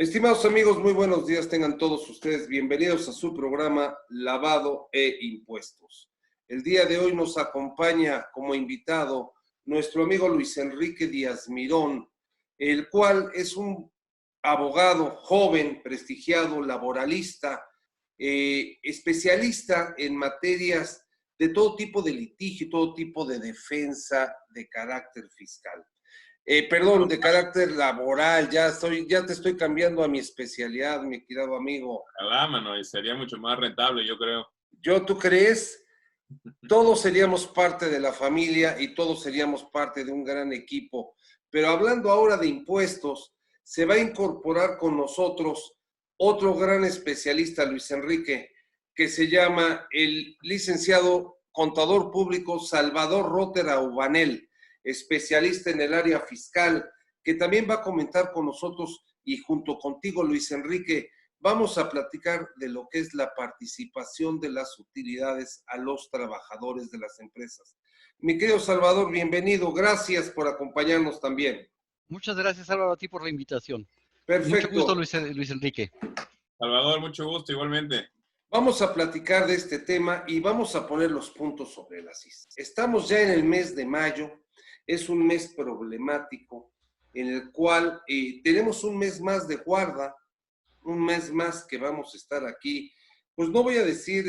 Estimados amigos, muy buenos días, tengan todos ustedes bienvenidos a su programa Lavado e Impuestos. El día de hoy nos acompaña como invitado nuestro amigo Luis Enrique Díaz Mirón, el cual es un abogado joven, prestigiado, laboralista, especialista en materias de todo tipo de litigio, todo tipo de defensa de carácter fiscal. Perdón, de carácter laboral, ya te estoy cambiando a mi especialidad, mi querido amigo. Ojalá, mano, y sería mucho más rentable, yo creo. ¿Tú crees? Todos seríamos parte de la familia y todos seríamos parte de un gran equipo. Pero hablando ahora de impuestos, se va a incorporar con nosotros otro gran especialista, Luis Enrique, que se llama el licenciado contador público Salvador Rotter Aubanel, especialista en el área fiscal, que también va a comentar con nosotros y junto contigo, Luis Enrique, vamos a platicar de lo que es la participación de las utilidades a los trabajadores de las empresas. Mi querido Salvador, bienvenido. Gracias por acompañarnos también. Muchas gracias, Álvaro, a ti por la invitación. Perfecto. Mucho gusto, Luis Enrique. Salvador, mucho gusto, igualmente. Vamos a platicar de este tema y vamos a poner los puntos sobre las is. Estamos ya en el mes de mayo. Es un mes problemático en el cual tenemos un mes más de guarda, un mes más que vamos a estar aquí, pues no voy a decir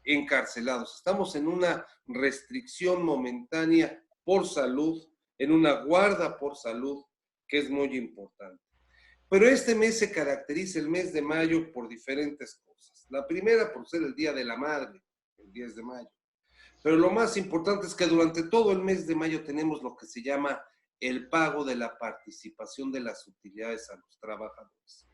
encarcelados, estamos en una restricción momentánea por salud, en una guarda por salud, que es muy importante. Pero este mes se caracteriza, el mes de mayo, por diferentes cosas. La primera, por ser el Día de la Madre, el 10 de mayo. Pero lo más importante es que durante todo el mes de mayo tenemos lo que se llama el pago de la participación de las utilidades a los trabajadores.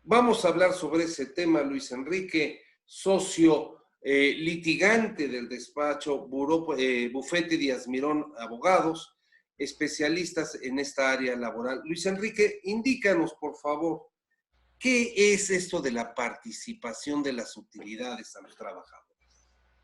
Vamos a hablar sobre ese tema, Luis Enrique, socio litigante del despacho Bufete Díaz Mirón Abogados, especialistas en esta área laboral. Luis Enrique, indícanos, por favor, ¿qué es esto de la participación de las utilidades a los trabajadores?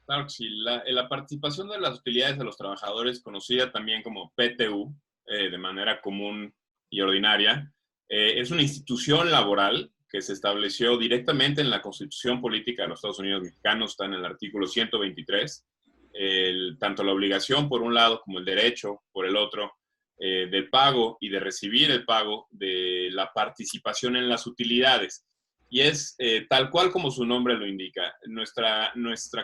Claro que sí, la participación de las utilidades de los trabajadores, conocida también como PTU, de manera común y ordinaria, es una institución laboral que se estableció directamente en la Constitución Política de los Estados Unidos Mexicanos, está en el artículo 123, tanto la obligación por un lado como el derecho por el otro, del pago y de recibir el pago de la participación en las utilidades. Y es tal cual como su nombre lo indica. Nuestra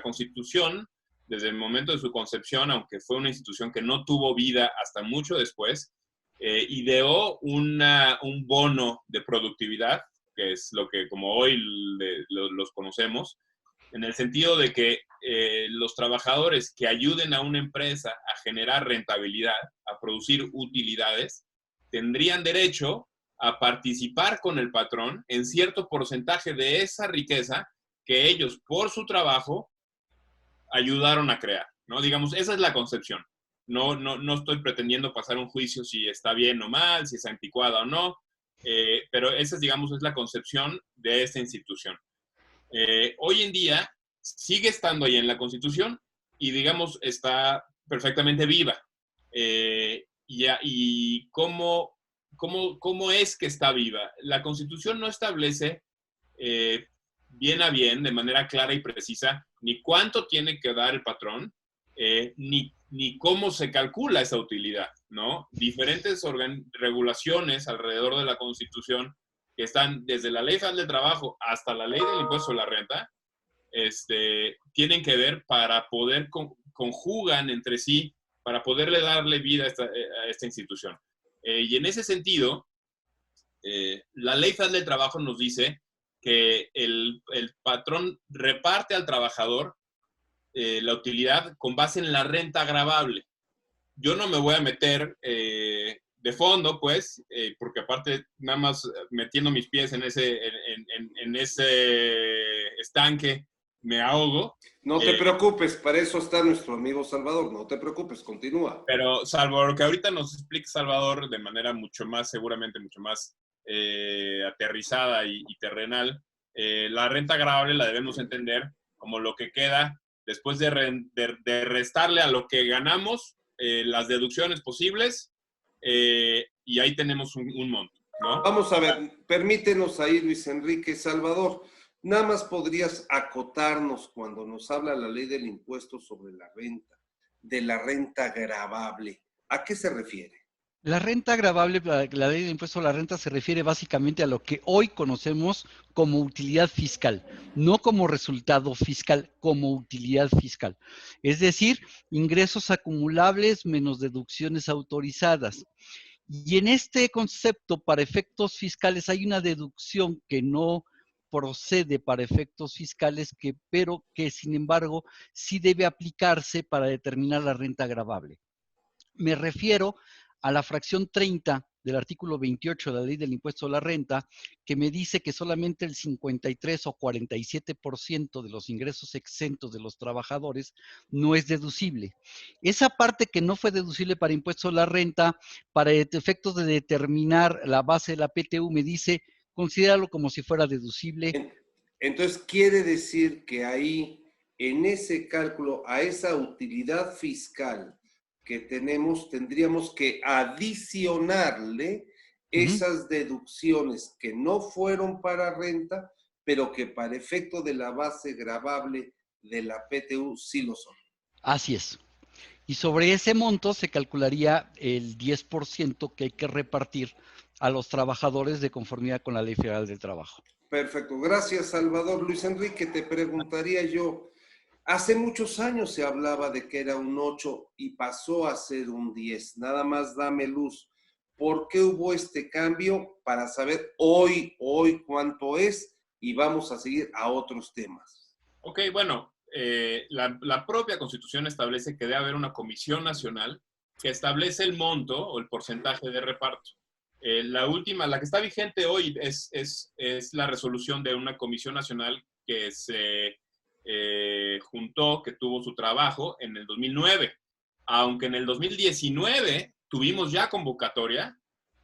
Constitución, desde el momento de su concepción, aunque fue una institución que no tuvo vida hasta mucho después, ideó un bono de productividad, que es lo que como hoy los conocemos, en el sentido de que los trabajadores que ayuden a una empresa a generar rentabilidad, a producir utilidades, tendrían derecho a participar con el patrón en cierto porcentaje de esa riqueza que ellos, por su trabajo, ayudaron a crear, ¿no? Digamos, esa es la concepción. No estoy pretendiendo pasar un juicio si está bien o mal, si es anticuada o no, pero esa, digamos, es la concepción de esta institución. Hoy en día sigue estando ahí en la Constitución y, digamos, está perfectamente viva. ¿Y cómo es que está viva? La Constitución no establece bien a bien, de manera clara y precisa, ni cuánto tiene que dar el patrón, ni cómo se calcula esa utilidad, ¿no? Diferentes regulaciones alrededor de la Constitución que están desde la Ley Federal del Trabajo hasta la Ley del Impuesto a la Renta, tienen que ver para poder conjugan entre sí, para poderle darle vida a esta institución. Y en ese sentido, la Ley Federal del Trabajo nos dice que el patrón reparte al trabajador la utilidad con base en la renta gravable. Yo no me voy a meter de fondo, pues, porque aparte nada más metiendo mis pies en ese estanque me ahogo. No te preocupes, para eso está nuestro amigo Salvador, no te preocupes, continúa. Pero salvo lo que ahorita nos explique Salvador de manera mucho más, seguramente mucho más aterrizada y terrenal, la renta gravable la debemos entender como lo que queda después de restarle a lo que ganamos las deducciones posibles, y ahí tenemos un monto. ¿no? Vamos a ver, permítenos ahí, Luis Enrique. Salvador, nada más podrías acotarnos cuando nos habla la ley del impuesto sobre la renta, de la renta gravable. ¿A qué se refiere? La renta gravable, la ley de impuesto a la renta se refiere básicamente a lo que hoy conocemos como utilidad fiscal, no como resultado fiscal, como utilidad fiscal. Es decir, ingresos acumulables menos deducciones autorizadas. Y en este concepto, para efectos fiscales, hay una deducción que no procede para efectos fiscales, pero que sin embargo sí debe aplicarse para determinar la renta gravable. Me refiero a la fracción 30 del artículo 28 de la ley del impuesto a la renta, que me dice que solamente el 53 o 47% de los ingresos exentos de los trabajadores no es deducible. Esa parte que no fue deducible para impuesto a la renta, para efectos de determinar la base de la PTU, me dice, considéralo como si fuera deducible. Entonces, quiere decir que ahí, en ese cálculo, a esa utilidad fiscal que tenemos, tendríamos que adicionarle esas deducciones que no fueron para renta, pero que para efecto de la base gravable de la PTU sí lo son. Así es. Y sobre ese monto se calcularía el 10% que hay que repartir a los trabajadores de conformidad con la Ley Federal del Trabajo. Perfecto. Gracias, Salvador. Luis Enrique, te preguntaría yo, hace muchos años se hablaba de que era un 8 y pasó a ser un 10. Nada más dame luz. ¿Por qué hubo este cambio? Para saber hoy cuánto es y vamos a seguir a otros temas. Ok, bueno, la propia Constitución establece que debe haber una comisión nacional que establece el monto o el porcentaje de reparto. La última, la que está vigente hoy, es la resolución de una comisión nacional que se juntó, que tuvo su trabajo en el 2009. Aunque en el 2019 tuvimos ya convocatoria,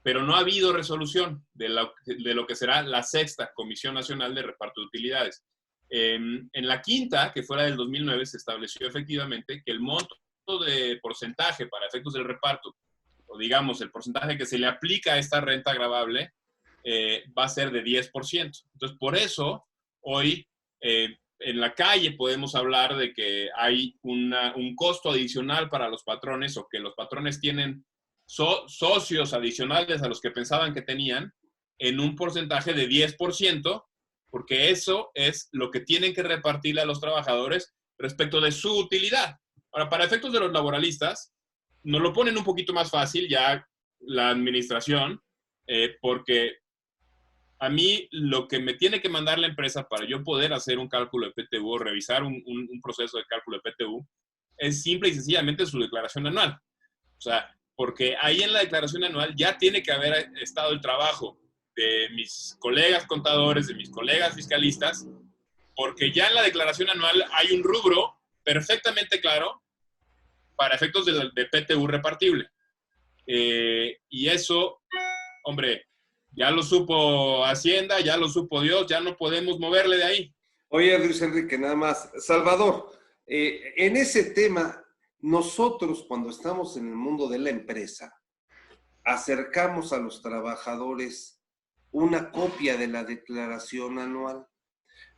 pero no ha habido resolución de lo que será la sexta Comisión Nacional de Reparto de Utilidades. En la quinta, que fuera del 2009, se estableció efectivamente que el monto de porcentaje para efectos del reparto, o digamos el porcentaje que se le aplica a esta renta gravable, va a ser de 10%. Entonces, por eso, hoy en la calle podemos hablar de que hay un costo adicional para los patrones, o que los patrones tienen socios adicionales a los que pensaban que tenían, en un porcentaje de 10%, porque eso es lo que tienen que repartirle a los trabajadores respecto de su utilidad. Ahora, para efectos de los laboralistas, nos lo ponen un poquito más fácil ya la administración, porque a mí lo que me tiene que mandar la empresa para yo poder hacer un cálculo de PTU o revisar un proceso de cálculo de PTU es simple y sencillamente su declaración anual. O sea, porque ahí en la declaración anual ya tiene que haber estado el trabajo de mis colegas contadores, de mis colegas fiscalistas, porque ya en la declaración anual hay un rubro perfectamente claro para efectos de PTU repartible. Y eso, hombre, ya lo supo Hacienda, ya lo supo Dios, ya no podemos moverle de ahí. Oye, Luis Enrique, nada más. Salvador, en ese tema, nosotros cuando estamos en el mundo de la empresa, acercamos a los trabajadores una copia de la declaración anual.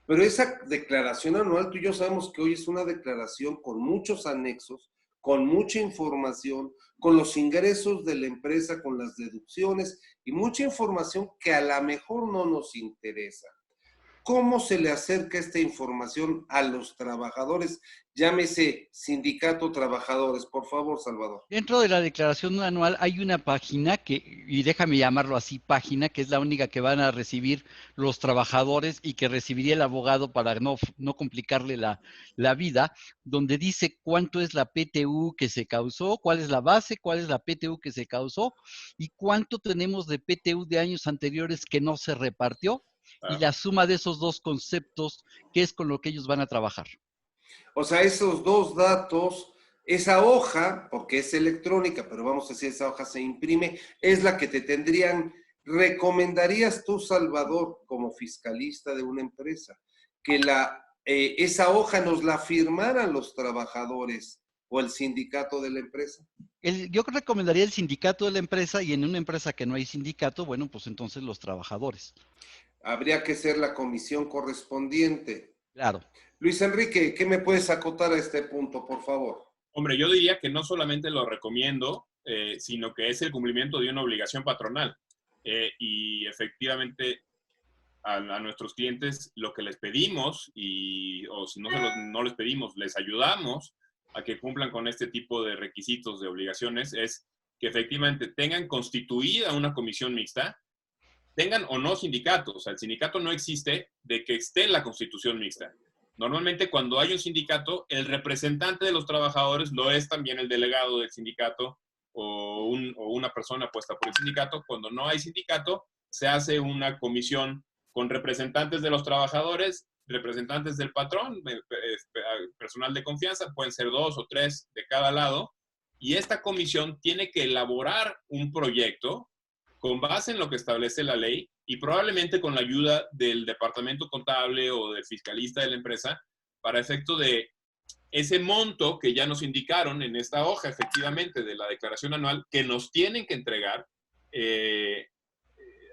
Pero esa declaración anual, tú y yo sabemos que hoy es una declaración con muchos anexos, con mucha información, con los ingresos de la empresa, con las deducciones y mucha información que a lo mejor no nos interesa. ¿Cómo se le acerca esta información a los trabajadores? Llámese sindicato trabajadores, por favor, Salvador. Dentro de la declaración anual hay una página y déjame llamarlo así, página, que es la única que van a recibir los trabajadores y que recibiría el abogado para no complicarle la vida, donde dice cuánto es la PTU que se causó, cuál es la base, cuál es la PTU que se causó y cuánto tenemos de PTU de años anteriores que no se repartió. Y la suma de esos dos conceptos, que es con lo que ellos van a trabajar. O sea, esos dos datos, esa hoja, porque es electrónica, pero vamos a decir, esa hoja se imprime, es la que te recomendarías tú, Salvador, como fiscalista de una empresa, que esa hoja nos la firmaran los trabajadores o el sindicato de la empresa? Yo recomendaría el sindicato de la empresa, y en una empresa que no hay sindicato, bueno, pues entonces los trabajadores. Habría que ser la comisión correspondiente. Claro. Luis Enrique, ¿qué me puedes acotar a este punto, por favor? Hombre, yo diría que no solamente lo recomiendo, sino que es el cumplimiento de una obligación patronal. Y efectivamente a nuestros clientes lo que les pedimos, o si no les pedimos, les ayudamos a que cumplan con este tipo de requisitos, de obligaciones, es que efectivamente tengan constituida una comisión mixta, tengan o no sindicato. O sea, el sindicato no existe de que esté en la constitución mixta. Normalmente cuando hay un sindicato, el representante de los trabajadores lo es también el delegado del sindicato o una persona puesta por el sindicato. Cuando no hay sindicato, se hace una comisión con representantes de los trabajadores, representantes del patrón, personal de confianza, pueden ser 2 o 3 de cada lado, y esta comisión tiene que elaborar un proyecto con base en lo que establece la ley y probablemente con la ayuda del departamento contable o del fiscalista de la empresa para efecto de ese monto que ya nos indicaron en esta hoja, efectivamente, de la declaración anual, que nos tienen que entregar,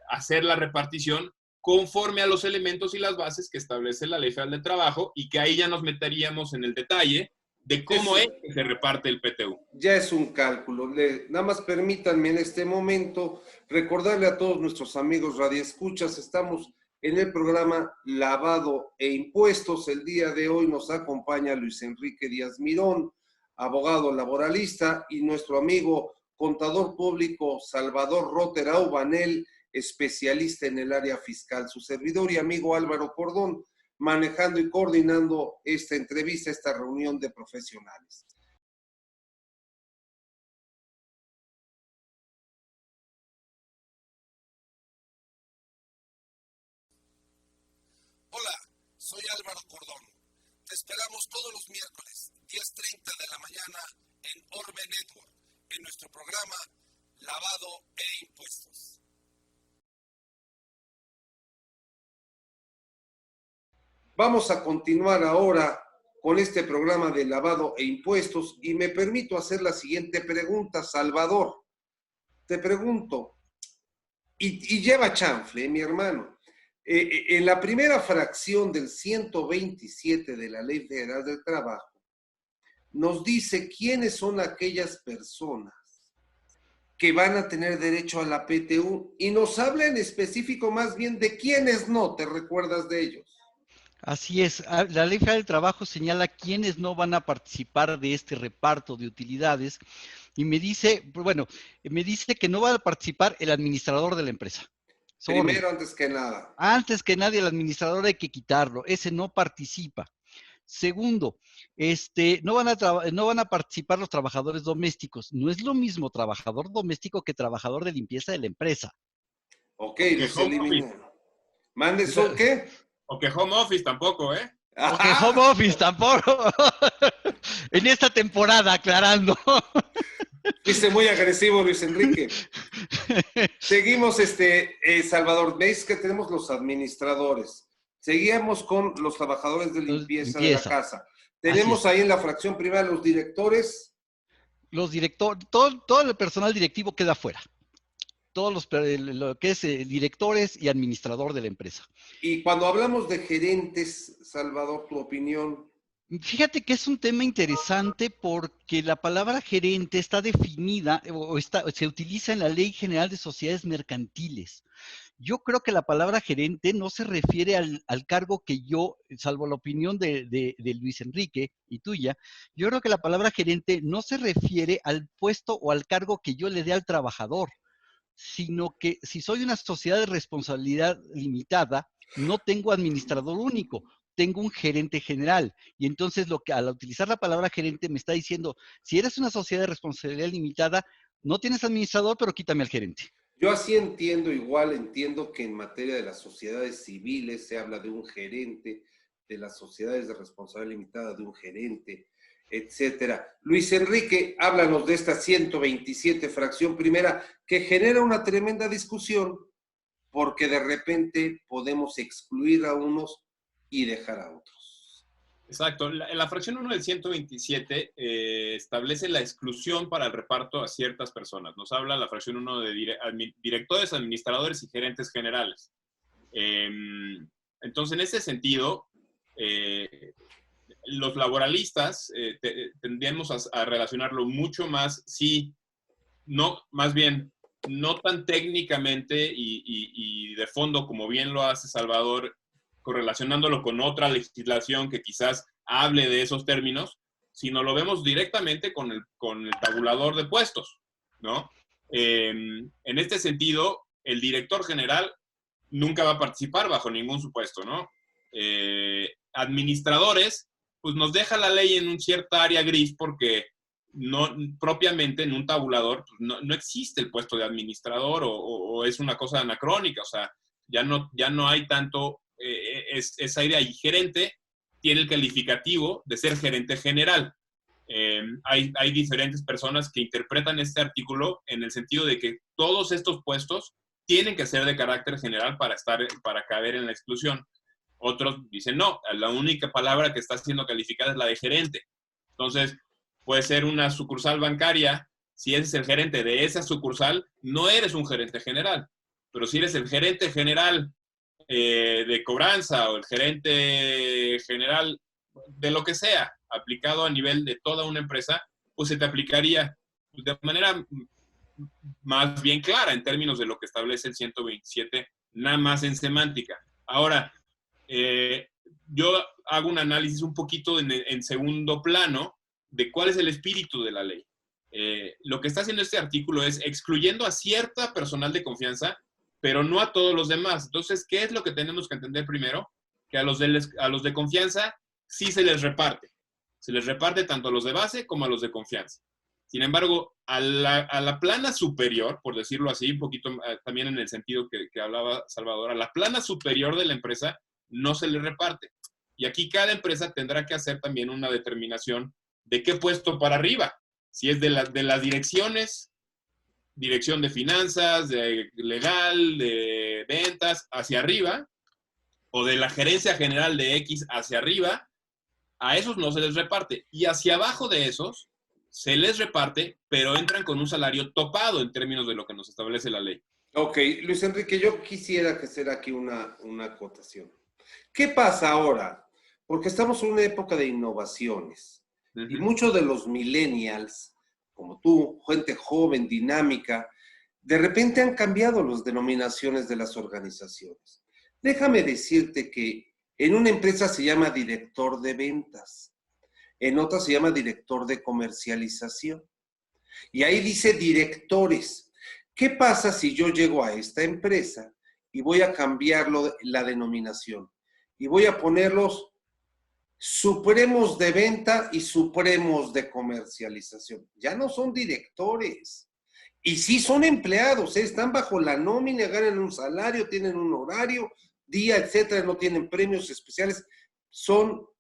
hacer la repartición conforme a los elementos y las bases que establece la Ley Federal del Trabajo, y que ahí ya nos meteríamos en el detalle de cómo es que se reparte el PTU. Ya es un cálculo. Nada más permítanme en este momento recordarle a todos nuestros amigos radioescuchas, estamos en el programa Lavado e Impuestos. El día de hoy nos acompaña Luis Enrique Díaz Mirón, abogado laboralista, y nuestro amigo contador público Salvador Rotter Aubanel, especialista en el área fiscal. Su servidor y amigo Álvaro Cordón, manejando y coordinando esta entrevista, esta reunión de profesionales. Hola, soy Álvaro Cordón. Te esperamos todos los miércoles, 10:30 de la mañana, en Orbe Network, en nuestro programa Lavado e Impuestos. Vamos a continuar ahora con este programa de lavado e impuestos y me permito hacer la siguiente pregunta, Salvador. Te pregunto, y lleva chanfle, mi hermano. En la primera fracción del 127 de la Ley Federal del Trabajo, nos dice quiénes son aquellas personas que van a tener derecho a la PTU y nos habla en específico más bien de quiénes no, ¿te recuerdas de ellos? Así es, la Ley Federal del Trabajo señala quiénes no van a participar de este reparto de utilidades y me dice que no va a participar el administrador de la empresa. Sorry. Primero, antes que nada. Antes que nadie, el administrador hay que quitarlo, ese no participa. Segundo, no van a participar los trabajadores domésticos. No es lo mismo trabajador doméstico que trabajador de limpieza de la empresa. Ok, los eliminan. ¿Mande son qué? O que home office tampoco, ¿eh? O que home office tampoco. En esta temporada, aclarando. Fuiste muy agresivo, Luis Enrique. Seguimos, Salvador. Veis que tenemos los administradores. Seguimos con los trabajadores de limpieza de la casa. Tenemos ahí en la fracción primera los directores. Los directores, todo el personal directivo queda fuera. Todos lo que es directores y administrador de la empresa. Y cuando hablamos de gerentes, Salvador, tu opinión. Fíjate que es un tema interesante porque la palabra gerente está definida se utiliza en la Ley General de Sociedades Mercantiles. Yo creo que la palabra gerente no se refiere al cargo que yo, salvo la opinión de Luis Enrique y tuya, yo creo que la palabra gerente no se refiere al puesto o al cargo que yo le dé al trabajador, sino que si soy una sociedad de responsabilidad limitada, no tengo administrador único, tengo un gerente general. Y entonces al utilizar la palabra gerente me está diciendo, si eres una sociedad de responsabilidad limitada, no tienes administrador, pero quítame al gerente. Yo así entiendo que en materia de las sociedades civiles se habla de un gerente, de las sociedades de responsabilidad limitada de un gerente, etcétera. Luis Enrique, háblanos de esta 127 fracción primera que genera una tremenda discusión porque de repente podemos excluir a unos y dejar a otros. Exacto. La fracción 1 del 127 establece la exclusión para el reparto a ciertas personas. Nos habla la fracción 1 de directores, administradores y gerentes generales. Entonces, en ese sentido, los laboralistas tendemos a relacionarlo mucho más, sí, no, más bien, no tan técnicamente y de fondo como bien lo hace Salvador, correlacionándolo con otra legislación que quizás hable de esos términos, sino lo vemos directamente con el tabulador de puestos, ¿no? En este sentido, el director general nunca va a participar bajo ningún supuesto, ¿no? Administradores, pues nos deja la ley en un cierta área gris porque no, propiamente en un tabulador pues no existe el puesto de administrador o es una cosa anacrónica, o sea, ya no hay tanto esa idea. Y gerente tiene el calificativo de ser gerente general. Hay diferentes personas que interpretan este artículo en el sentido de que todos estos puestos tienen que ser de carácter general para caber en la exclusión. Otros dicen, no, la única palabra que está siendo calificada es la de gerente. Entonces, puede ser una sucursal bancaria. Si eres el gerente de esa sucursal, no eres un gerente general. Pero si eres el gerente general de cobranza o el gerente general de lo que sea, aplicado a nivel de toda una empresa, pues se te aplicaría de manera más bien clara en términos de lo que establece el 127, nada más en semántica. Ahora, yo hago un análisis un poquito en segundo plano de cuál es el espíritu de la ley. Lo que está haciendo este artículo es excluyendo a cierta personal de confianza, pero no a todos los demás. Entonces, ¿qué es lo que tenemos que entender primero? Que a los de confianza sí se les reparte. Se les reparte tanto a los de base como a los de confianza. Sin embargo, a la plana superior, por decirlo así, un poquito también en el sentido que hablaba Salvador, a la plana superior de la empresa no se le reparte. Y aquí cada empresa tendrá que hacer también una determinación de qué puesto para arriba. Si es de las direcciones, dirección de finanzas, de legal, de ventas, hacia arriba, o de la gerencia general de X hacia arriba, a esos no se les reparte. Y hacia abajo de esos se les reparte, pero entran con un salario topado en términos de lo que nos establece la ley. Ok, Luis Enrique, yo quisiera hacer aquí una acotación. ¿Qué pasa ahora? Porque estamos en una época de innovaciones. Y muchos de los millennials, como tú, gente joven, dinámica, de repente han cambiado las denominaciones de las organizaciones. Déjame decirte que en una empresa se llama director de ventas, en otra se llama director de comercialización. Y ahí dice directores. ¿Qué pasa si yo llego a esta empresa y voy a cambiarlo la denominación? Y voy a ponerlos supremos de venta y supremos de comercialización. Ya no son directores. Y sí son empleados, están bajo la nómina, ganan un salario, tienen un horario, día, etcétera, no tienen premios especiales.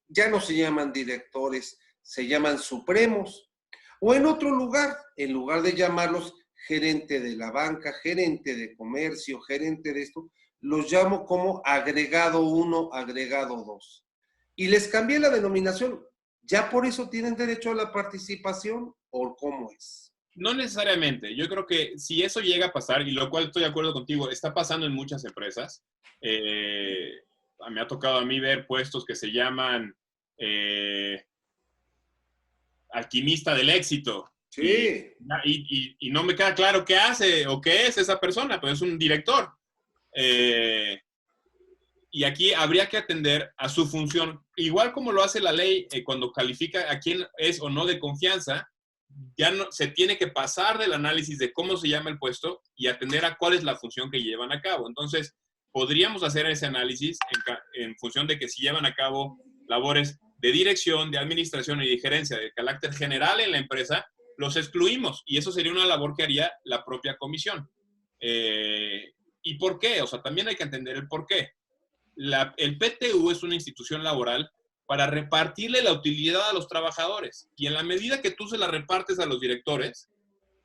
Ya no se llaman directores, se llaman supremos. O en otro lugar, en lugar de llamarlos gerente de la banca, gerente de comercio, gerente de esto, los llamo como agregado 1, agregado 2. Y les cambié la denominación. ¿Ya por eso tienen derecho a la participación o cómo es? No necesariamente. Yo creo que si eso llega a pasar, y lo cual estoy de acuerdo contigo, está pasando en muchas empresas. Me ha tocado a mí ver puestos que se llaman alquimista del éxito. Sí. Y no me queda claro qué hace o qué es esa persona, pero es un director. Y aquí habría que atender a su función, igual como lo hace la ley cuando califica a quién es o no de confianza. Ya no, se tiene que pasar del análisis de cómo se llama el puesto y atender a cuál es la función que llevan a cabo. Entonces, podríamos hacer ese análisis en función de que si llevan a cabo labores de dirección, de administración y de gerencia de carácter general en la empresa, los excluimos. Y eso sería una labor que haría la propia comisión. ¿Y por qué? O sea, también hay que entender el por qué. El PTU es una institución laboral para repartirle la utilidad a los trabajadores. Y en la medida que tú se la repartes a los directores,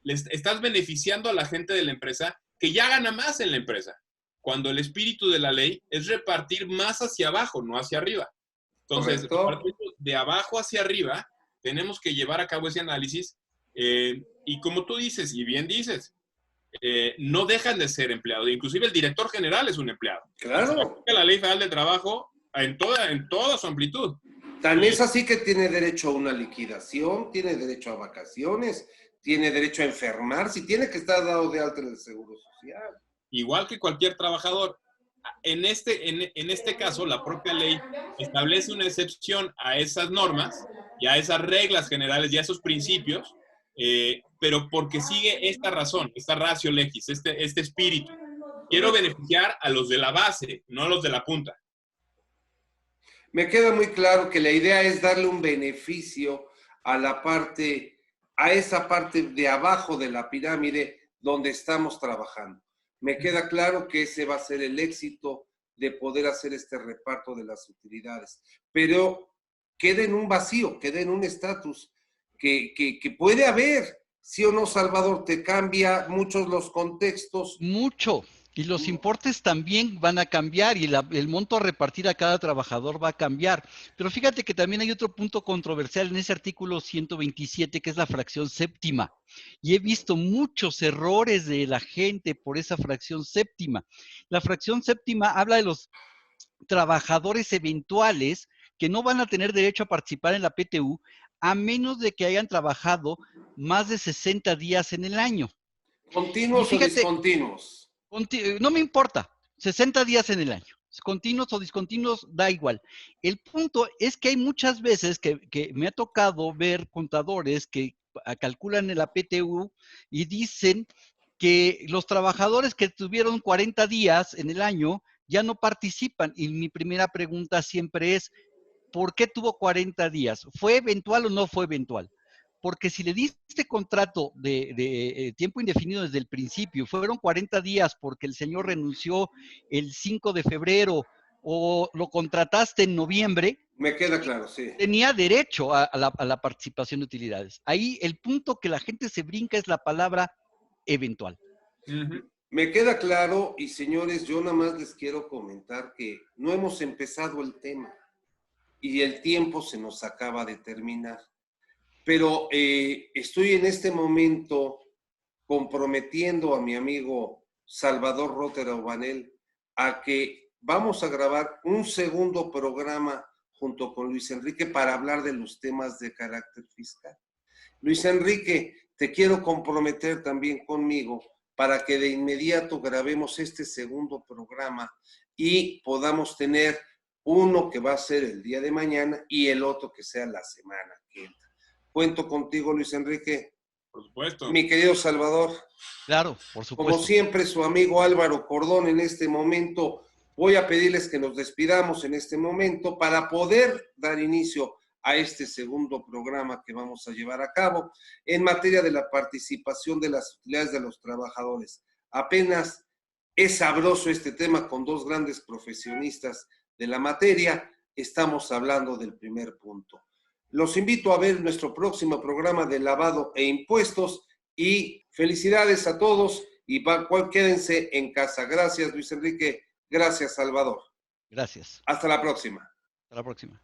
les estás beneficiando a la gente de la empresa que ya gana más en la empresa. Cuando el espíritu de la ley es repartir más hacia abajo, no hacia arriba. Entonces, de abajo hacia arriba, tenemos que llevar a cabo ese análisis y como tú dices, y bien dices, no dejan de ser empleados. Inclusive el director general es un empleado. Claro. Se aplica la Ley Federal del Trabajo en toda su amplitud. Tan es así que tiene derecho a una liquidación, tiene derecho a vacaciones, tiene derecho a enfermarse y tiene que estar dado de alta en el Seguro Social. Igual que cualquier trabajador. En este caso, la propia ley establece una excepción a esas normas y a esas reglas generales y a esos principios, pero porque sigue esta razón, esta ratio legis, este espíritu. Quiero beneficiar a los de la base, no a los de la punta. Me queda muy claro que la idea es darle un beneficio a esa parte de abajo de la pirámide donde estamos trabajando. Me queda claro que ese va a ser el éxito de poder hacer este reparto de las utilidades. Pero queda en un vacío, queda en un estatus que puede haber, sí o no, Salvador, te cambia muchos los contextos. Mucho. Y los importes también van a cambiar y el monto a repartir a cada trabajador va a cambiar. Pero fíjate que también hay otro punto controversial en ese artículo 127, que es la fracción séptima. Y he visto muchos errores de la gente por esa fracción séptima. La fracción séptima habla de los trabajadores eventuales que no van a tener derecho a participar en la PTU a menos de que hayan trabajado más de 60 días en el año. ¿Continuos o discontinuos? No me importa, 60 días en el año, continuos o discontinuos, da igual. El punto es que hay muchas veces que me ha tocado ver contadores que calculan la PTU y dicen que los trabajadores que tuvieron 40 días en el año ya no participan. Y mi primera pregunta siempre es, ¿por qué tuvo 40 días? ¿Fue eventual o no fue eventual? Porque si le diste contrato de tiempo indefinido desde el principio, fueron 40 días porque el señor renunció el 5 de febrero o lo contrataste en noviembre. Me queda claro, sí. Tenía derecho a la participación de utilidades. Ahí el punto que la gente se brinca es la palabra eventual. Me queda claro y señores, yo nada más les quiero comentar que no hemos empezado el tema y el tiempo se nos acaba de terminar. Pero estoy en este momento comprometiendo a mi amigo Salvador Rotera Obanel a que vamos a grabar un segundo programa junto con Luis Enrique para hablar de los temas de carácter fiscal. Luis Enrique, te quiero comprometer también conmigo para que de inmediato grabemos este segundo programa y podamos tener uno que va a ser el día de mañana y el otro que sea la semana que entra. Cuento contigo, Luis Enrique. Por supuesto. Mi querido Salvador. Claro, por supuesto. Como siempre, su amigo Álvaro Cordón en este momento. Voy a pedirles que nos despidamos en este momento para poder dar inicio a este segundo programa que vamos a llevar a cabo en materia de la participación de las utilidades de los trabajadores. Apenas es sabroso este tema con dos grandes profesionistas de la materia. Estamos hablando del primer punto. Los invito a ver nuestro próximo programa de lavado e impuestos y felicidades a todos y quédense en casa. Gracias, Luis Enrique. Gracias, Salvador. Gracias. Hasta la próxima. Hasta la próxima.